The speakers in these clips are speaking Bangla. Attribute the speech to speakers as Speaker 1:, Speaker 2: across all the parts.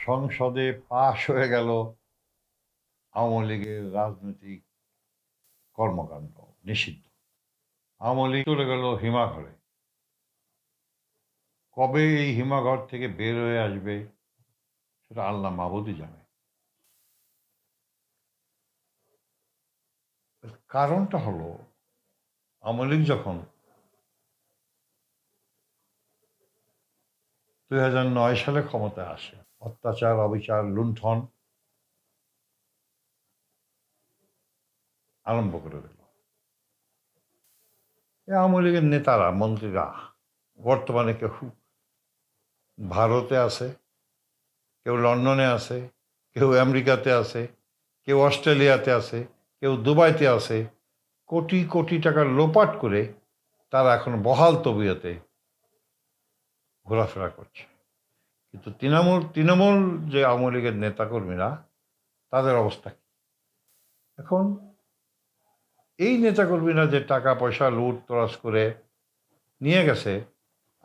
Speaker 1: সংসদে পাশ হয়ে গেল আওয়ামী লীগের রাজনৈতিক কর্মকাণ্ড নিষিদ্ধ। আওয়ামী লীগ চলে গেল হিমাঘরে। কবে এই হিমাঘর থেকে বের হয়ে আসবে সেটা আল্লাহ মাবুদই জানে। কারণটা হলো, আওয়ামী লীগ যখন 2009 সালে ক্ষমতায় আসে, অত্যাচার, অবিচার, লুণ্ঠন আরম্ভ করে দিল। আওয়ামী লীগের নেতারা, মন্ত্রীরা বর্তমানে কেউ ভারতে আছে, কেউ লন্ডনে আছে, কেউ আমেরিকাতে আছে, কেউ অস্ট্রেলিয়াতে আছে, কেউ দুবাইতে আছে। কোটি কোটি টাকা লোপাট করে তারা এখন বহাল তবিয়তে ঘোরাফেরা করছে। কিন্তু তৃণমূল যে আওয়ামী লীগের নেতাকর্মীরা, তাদের অবস্থা কি এখন? এই নেতাকর্মীরা যে টাকা পয়সা লুট তরাজ করে নিয়ে গেছে,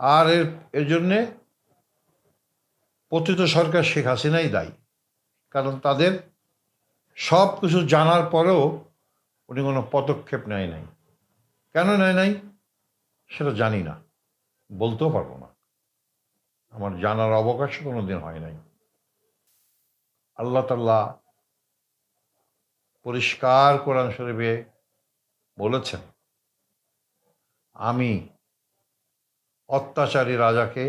Speaker 1: আর এর জন্যে পতিত সরকার শেখ হাসিনাই দায়ী। কারণ তাদের সব কিছু জানার পরেও উনি কোনো পদক্ষেপ নেয় নাই। কেন নেয় নাই সেটা জানি না, বলতেও পারবো না, আমার জানার অবকাশও কোনো দিন হয় নাই। আল্লাহ তাআলা পরিষ্কার কোরআন শরীফে বলেছেন, আমি অত্যাচারী রাজাকে,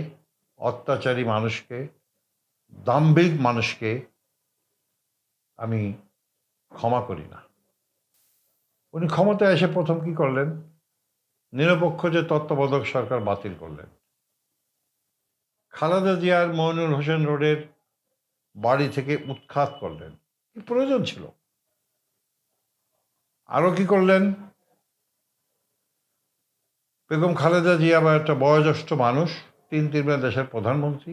Speaker 1: অত্যাচারী মানুষকে, দাম্ভিক মানুষকে আমি ক্ষমা করি না। উনি ক্ষমতায় এসে প্রথম কি করলেন? নিরপেক্ষ যে তত্ত্বাবধায়ক সরকার বাতিল করলেন। খালেদা জিয়ার মইনুল হোসেন রোডের বাড়ি থেকে উৎখাত করলেন। কি প্রয়োজন ছিল? আরো কি করলেন? বেগম খালেদা জিয়া বা একটা বয়োজ্যেষ্ঠ মানুষ, তিনবার দেশের প্রধানমন্ত্রী,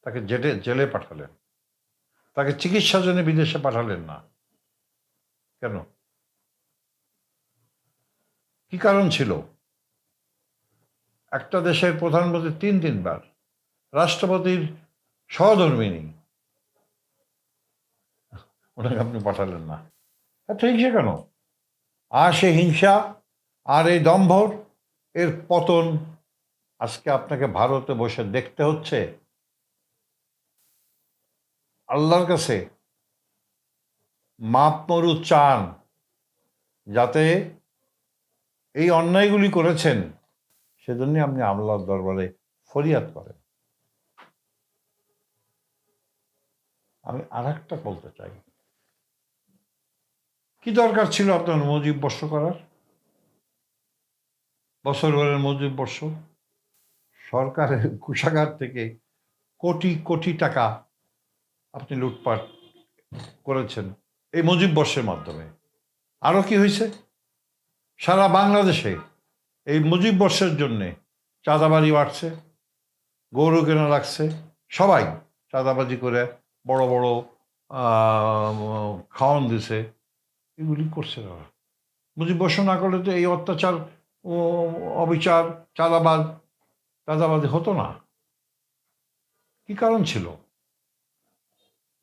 Speaker 1: তাকে জেলে পাঠালেন। তাকে চিকিৎসার জন্য বিদেশে পাঠালেন না। কেন? কি কারণ ছিল? একটা দেশের প্রধানমন্ত্রী তিনবার, রাষ্ট্রপতির সহধর্মিণী, ওনাকে আপনি পাঠালেন না। এত হিংসা কেন? আর সে হিংসা আর এই দম্ভর, এর পতন আজকে আপনাকে ভারতে বসে দেখতে হচ্ছে। আল্লাহর কাছে মাপ মরু চান, যাতে এই অন্যায়গুলি করেছেন সেজন্য আপনি আল্লাহর দরবারে ফরিয়াদ করেন। আমি আর একটা বলতে চাই, কি দরকার ছিল আপনার মুজিব বর্ষ করার? বছরভরের মুজিব বর্ষ সরকারের কোষাগার থেকে কোটি কোটি টাকা আপনি লুটপাট করেছেন এই মুজিব বর্ষের মাধ্যমে। আরও কি হয়েছে? সারা বাংলাদেশে এই মুজিব বর্ষের জন্যে চাঁদাবাজি বাড়ছে, গরু কেনা লাগছে, সবাই চাঁদাবাজি করে বড় বড় খাওয়ান দিছে। এগুলি করছে তারা। মুজিব বর্ষ না করলে তো এই অত্যাচার ও অবিচার, চাঁদাবাজি হতো না। কি কারণ ছিল?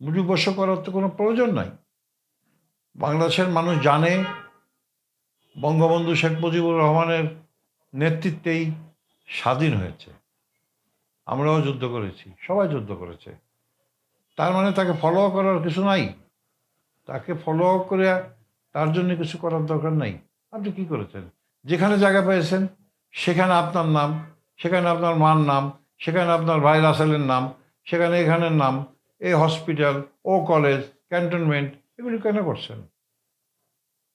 Speaker 1: মুজিব বর্ষ করার তো কোনো প্রয়োজন নাই। বাংলাদেশের মানুষ জানে বঙ্গবন্ধু শেখ মুজিবুর রহমানের নেতৃত্বেই স্বাধীন হয়েছে। আমরাও যুদ্ধ করেছি, সবাই যুদ্ধ করেছে। তার মানে তাকে ফলো করার কিছু নাই? তাকে ফলো করে তার জন্য কিছু করার দরকার নাই। আপনি কি করেছেন? যেখানে জায়গা পেয়েছেন সেখানে আপনার নাম, সেখানে আপনার মার নাম, সেখানে আপনার ভাই রাসেলের নাম, সেখানে এখানের নাম, এই হসপিটাল, ও কলেজ, ক্যান্টনমেন্ট, এগুলি কেন করছেন?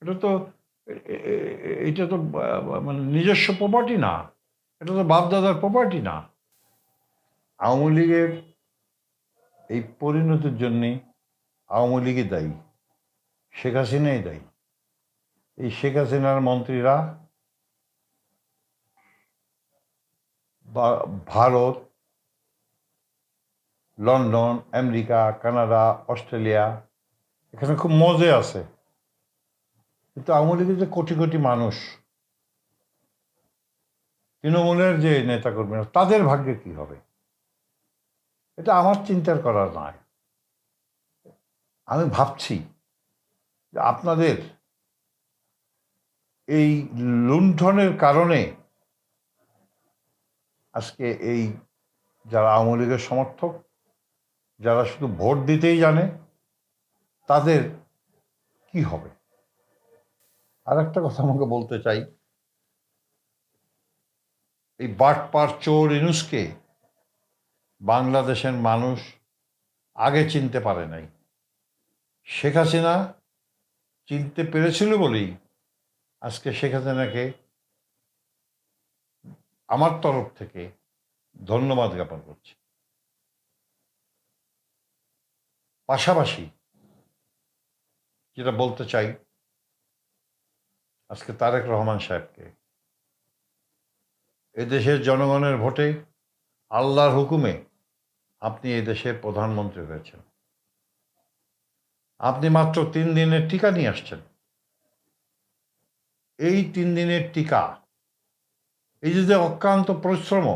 Speaker 1: এটা তো এটা তো মানে নিজস্ব প্রপার্টি না, এটা তো বাপদাদার প্রপার্টি না। আওয়ামী লীগের এই পরিণতির জন্যে আওয়ামী লীগই দায়ী, শেখ হাসিনাই দায়ী। এই শেখ হাসিনার মন্ত্রীরা Bharat, London, America, Canada, Australia, এখানে খুব মজে আছে। কিন্তু আওয়ামী লীগের যে কোটি কোটি মানুষ, তৃণমূলের যে নেতাকর্মীরা, তাদের ভাগ্যে কি হবে? এটা আমার চিন্তার করার নয়। আমি ভাবছি যে আপনাদের এই লুণ্ঠনের কারণে আজকে এই যারা আওয়ামী লীগের সমর্থক, যারা শুধু ভোট দিতেই জানে, তাদের কি হবে। আর একটা কথা আমাকে বলতে চাই, এই বাটপার চোর ইউনূসকে বাংলাদেশের মানুষ আগে চিনতে পারে নাই। শেখ হাসিনা চিনতে পেরেছিল বলেই আজকে শেখ হাসিনাকে আমার তরফ থেকে ধন্যবাদ জ্ঞাপন করছি। পাশাপাশি যেটা বলতে চাই, আজকে তারেক রহমান সাহেবকে এদেশের জনগণের ভোটে আল্লাহর হুকুমে আপনি এই দেশের প্রধানমন্ত্রী হয়েছেন। আপনি মাত্র 3 দিনের টিকা নিয়ে আসছেন। এই 3 দিনের টিকা, এই যে অক্লান্ত পরিশ্রম,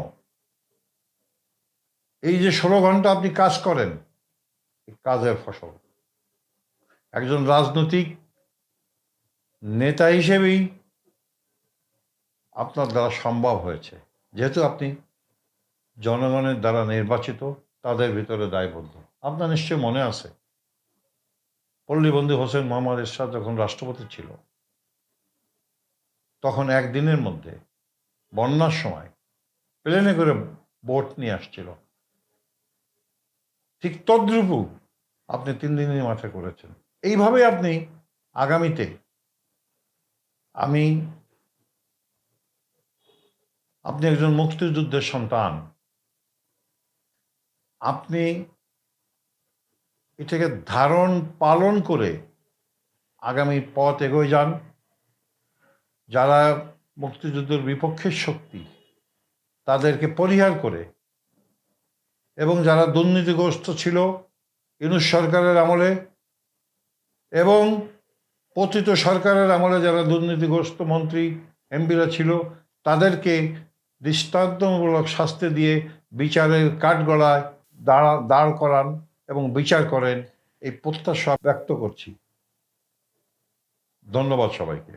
Speaker 1: এই যে 16 ঘন্টা আপনি কাজ করেন, এই কাজের ফসল একজন রাজনৈতিক নেতা হিসেবেই আপনার দ্বারা সম্ভব হয়েছে, যেহেতু আপনি জনগণের দ্বারা নির্বাচিত, তাদের ভিতরে দায়বদ্ধ। আপনার নিশ্চয় মনে আছে, পল্লীবন্দী হোসেন মোহাম্মদ এরশাদ যখন রাষ্ট্রপতি ছিল, তখন একদিনের মধ্যে বন্যার সময় প্লেনে করে বোট নিয়ে আসছিল। ঠিক তদ্রূপও আপনি 3 দিনের মাথায় করেছেন। এইভাবে আপনি আগামীতে, আপনি একজন মুক্তিযুদ্ধের সন্তান, আপনি এটাকে পালন করে আগামী পথ এগোয় যান। যারা মুক্তিযুদ্ধের বিপক্ষের শক্তি, তাদেরকে পরিহার করে, এবং যারা দুর্নীতিগ্রস্ত ছিল ইউনূস সরকারের আমলে এবং পতিত সরকারের আমলে যারা দুর্নীতিগ্রস্ত মন্ত্রী এমপিরা ছিল, তাদেরকে দৃষ্টান্তমূলক শাস্তি দিয়ে বিচারের কাঠগড়ায় দাঁড় করান এবং বিচার করেন, এই প্রত্যাশা ব্যক্ত করছি। ধন্যবাদ সবাইকে।